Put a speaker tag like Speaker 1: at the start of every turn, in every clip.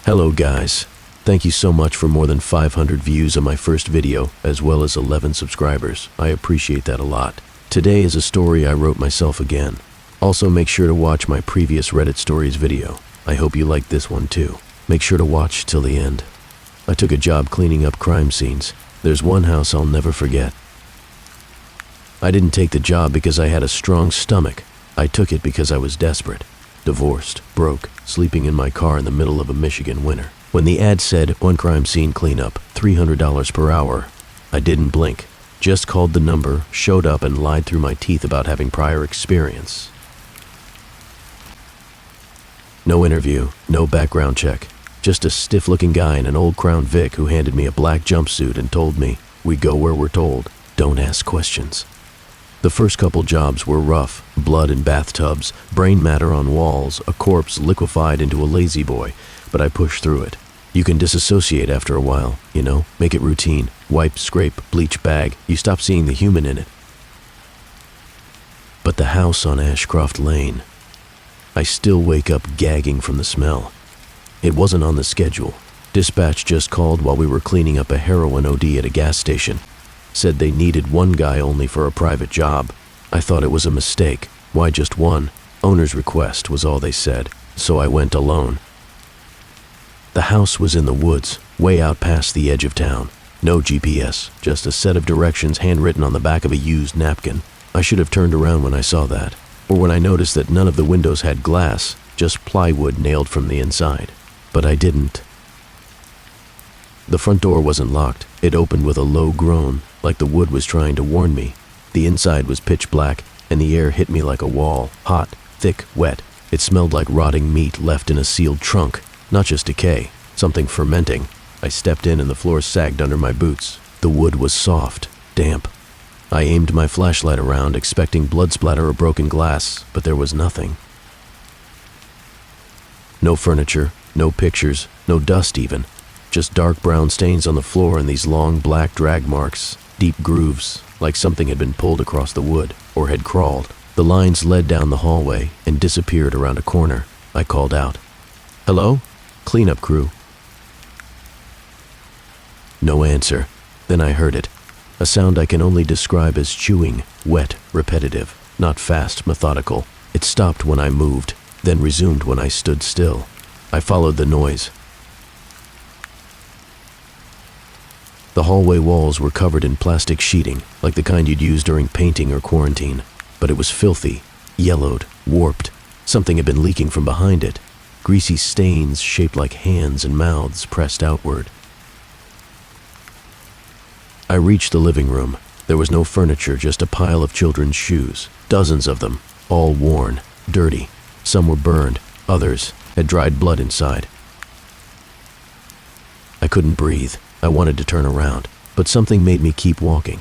Speaker 1: Hello guys, thank you so much for more than 500 views on my first video, as well as 11 subscribers. I appreciate that a lot. Today is a story I wrote myself again. Also make sure to watch my previous Reddit stories video. I hope you like this one too. Make sure to watch till the end. I took a job cleaning up crime scenes. There's one house I'll never forget. I didn't take the job because I had a strong stomach. I took it because I was desperate. Divorced, broke, sleeping in my car in the middle of a Michigan winter. When the ad said, "One crime scene cleanup, $300 per hour," I didn't blink. Just called the number, showed up, and lied through my teeth about having prior experience. No interview, no background check. Just a stiff-looking guy in an old Crown Vic who handed me a black jumpsuit and told me, "We go where we're told. Don't ask questions." The first couple jobs were rough. Blood in bathtubs, brain matter on walls, a corpse liquefied into a lazy boy, but I pushed through it. You can disassociate after a while, you know, make it routine. Wipe, scrape, bleach, bag. You stop seeing the human in it. But the house on Ashcroft Lane, I still wake up gagging from the smell. It wasn't on the schedule. Dispatch just called while we were cleaning up a heroin OD at a gas station. Said they needed one guy only for a private job. I thought it was a mistake. Why just one? Owner's request was all they said, so I went alone. The house was in the woods, way out past the edge of town. No GPS, just a set of directions handwritten on the back of a used napkin. I should have turned around when I saw that, or when I noticed that none of the windows had glass, just plywood nailed from the inside. But I didn't. The front door wasn't locked. It opened with a low groan, like the wood was trying to warn me. The inside was pitch black, and the air hit me like a wall, hot, thick, wet. It smelled like rotting meat left in a sealed trunk, not just decay, something fermenting. I stepped in and the floor sagged under my boots. The wood was soft, damp. I aimed my flashlight around, expecting blood splatter or broken glass, but there was nothing. No furniture, no pictures, no dust even. Just dark brown stains on the floor and these long black drag marks, deep grooves, like something had been pulled across the wood, or had crawled. The lines led down the hallway and disappeared around a corner. I called out, "Hello? Cleanup crew." No answer. Then I heard it. A sound I can only describe as chewing, wet, repetitive, not fast, methodical. It stopped when I moved, then resumed when I stood still. I followed the noise. The hallway walls were covered in plastic sheeting, like the kind you'd use during painting or quarantine. But it was filthy, yellowed, warped. Something had been leaking from behind it. Greasy stains shaped like hands and mouths pressed outward. I reached the living room. There was no furniture, just a pile of children's shoes. Dozens of them, all worn, dirty. Some were burned, others had dried blood inside. I couldn't breathe. I wanted to turn around, but something made me keep walking.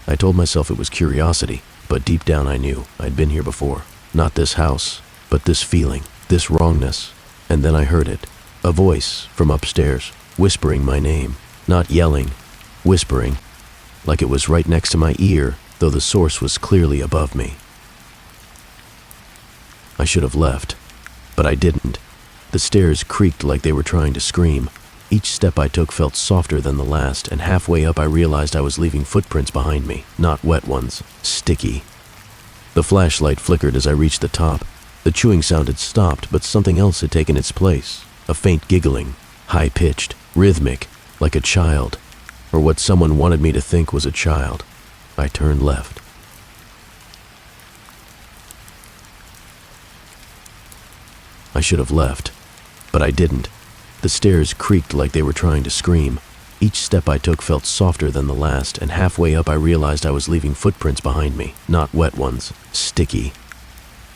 Speaker 1: I told myself it was curiosity, but deep down I knew I'd been here before. Not this house, but this feeling, this wrongness. And then I heard it, a voice from upstairs, whispering my name. Not yelling, whispering, like it was right next to my ear, though the source was clearly above me. I should have left, but I didn't. The stairs creaked like they were trying to scream. Each step I took felt softer than the last, and halfway up I realized I was leaving footprints behind me, not wet ones, sticky. The flashlight flickered as I reached the top. The chewing sound had stopped, but something else had taken its place. A faint giggling, high-pitched, rhythmic, like a child, or what someone wanted me to think was a child. I turned left. I should have left, but I didn't. The stairs creaked like they were trying to scream. Each step I took felt softer than the last, and halfway up I realized I was leaving footprints behind me, not wet ones, sticky.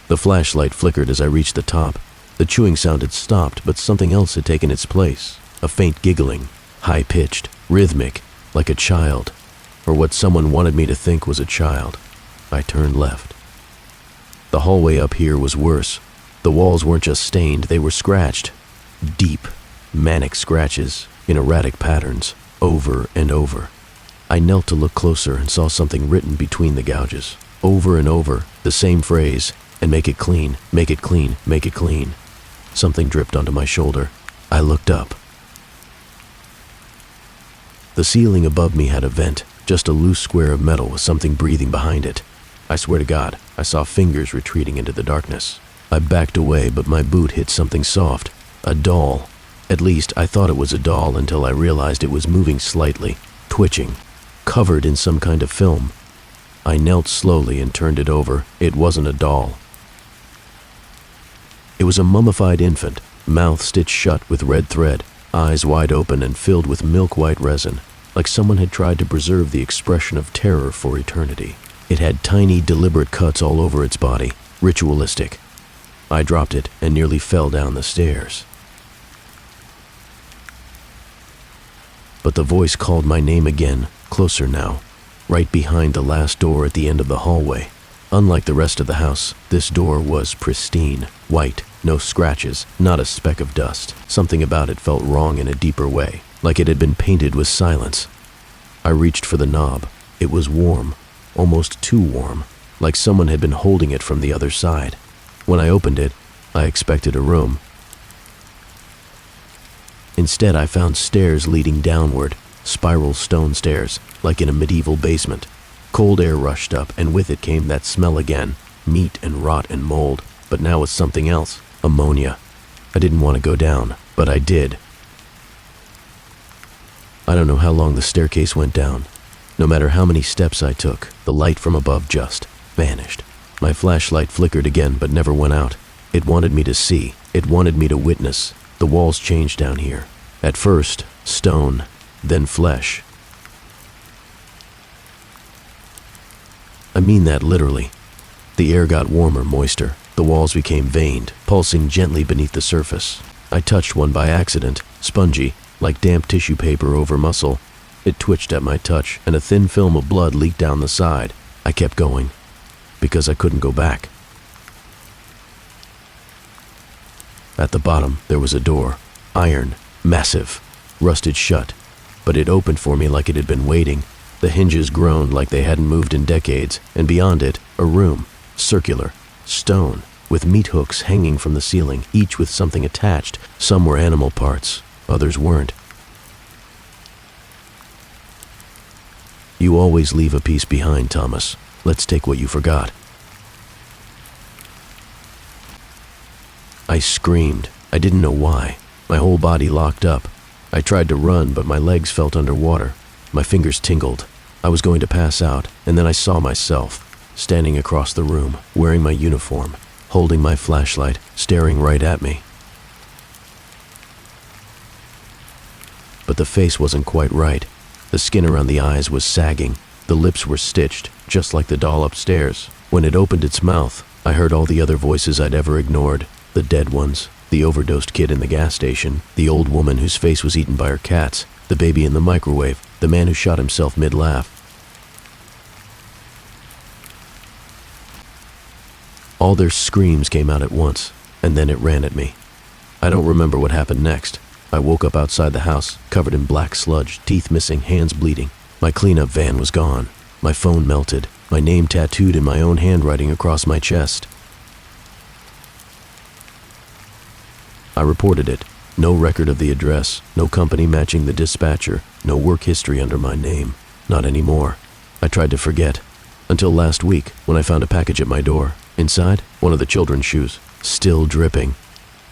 Speaker 1: The flashlight flickered as I reached the top. The chewing sound had stopped, but something else had taken its place. A faint giggling, high-pitched, rhythmic, like a child, or what someone wanted me to think was a child. I turned left. The hallway up here was worse. The walls weren't just stained, they were scratched. Deep, manic scratches in erratic patterns, over and over. I knelt to look closer and saw something written between the gouges. Over and over, the same phrase, "And make it clean, make it clean, make it clean." Something dripped onto my shoulder. I looked up. The ceiling above me had a vent, just a loose square of metal with something breathing behind it. I swear to God, I saw fingers retreating into the darkness. I backed away, but my boot hit something soft. A doll. At least, I thought it was a doll until I realized it was moving slightly, twitching, covered in some kind of film. I knelt slowly and turned it over. It wasn't a doll. It was a mummified infant, mouth stitched shut with red thread, eyes wide open and filled with milk-white resin, like someone had tried to preserve the expression of terror for eternity. It had tiny, deliberate cuts all over its body, ritualistic. I dropped it and nearly fell down the stairs. But the voice called my name again, closer now, right behind the last door at the end of the hallway. Unlike the rest of the house, this door was pristine, white, no scratches, not a speck of dust. Something about it felt wrong in a deeper way, like it had been painted with silence. I reached for the knob. It was warm, almost too warm, like someone had been holding it from the other side. When I opened it, I expected a room. Instead, I found stairs leading downward, spiral stone stairs, like in a medieval basement. Cold air rushed up, and with it came that smell again, meat and rot and mold, but now with something else, ammonia. I didn't want to go down, but I did. I don't know how long the staircase went down. No matter how many steps I took, the light from above just vanished. My flashlight flickered again, but never went out. It wanted me to see. It wanted me to witness. The walls changed down here. At first, stone, then flesh. I mean that literally. The air got warmer, moister. The walls became veined, pulsing gently beneath the surface. I touched one by accident, spongy, like damp tissue paper over muscle. It twitched at my touch, and a thin film of blood leaked down the side. I kept going, because I couldn't go back. At the bottom, there was a door. Iron, massive, rusted shut. But it opened for me like it had been waiting. The hinges groaned like they hadn't moved in decades, and beyond it, a room, circular, stone, with meat hooks hanging from the ceiling, each with something attached. Some were animal parts, others weren't. You always leave a piece behind, Thomas. Let's take what you forgot. I screamed. I didn't know why. My whole body locked up. I tried to run, but my legs felt underwater. My fingers tingled. I was going to pass out, and then I saw myself, standing across the room, wearing my uniform, holding my flashlight, staring right at me. But the face wasn't quite right. The skin around the eyes was sagging. The lips were stitched, just like the doll upstairs. When it opened its mouth, I heard all the other voices I'd ever ignored. The dead ones, the overdosed kid in the gas station, the old woman whose face was eaten by her cats, the baby in the microwave, the man who shot himself mid-laugh. All their screams came out at once, and then it ran at me. I don't remember what happened next. I woke up outside the house, covered in black sludge, teeth missing, hands bleeding. My cleanup van was gone. My phone melted, my name tattooed in my own handwriting across my chest. I reported it. No record of the address, no company matching the dispatcher, no work history under my name. Not anymore. I tried to forget. Until last week, when I found a package at my door. Inside, one of the children's shoes, still dripping.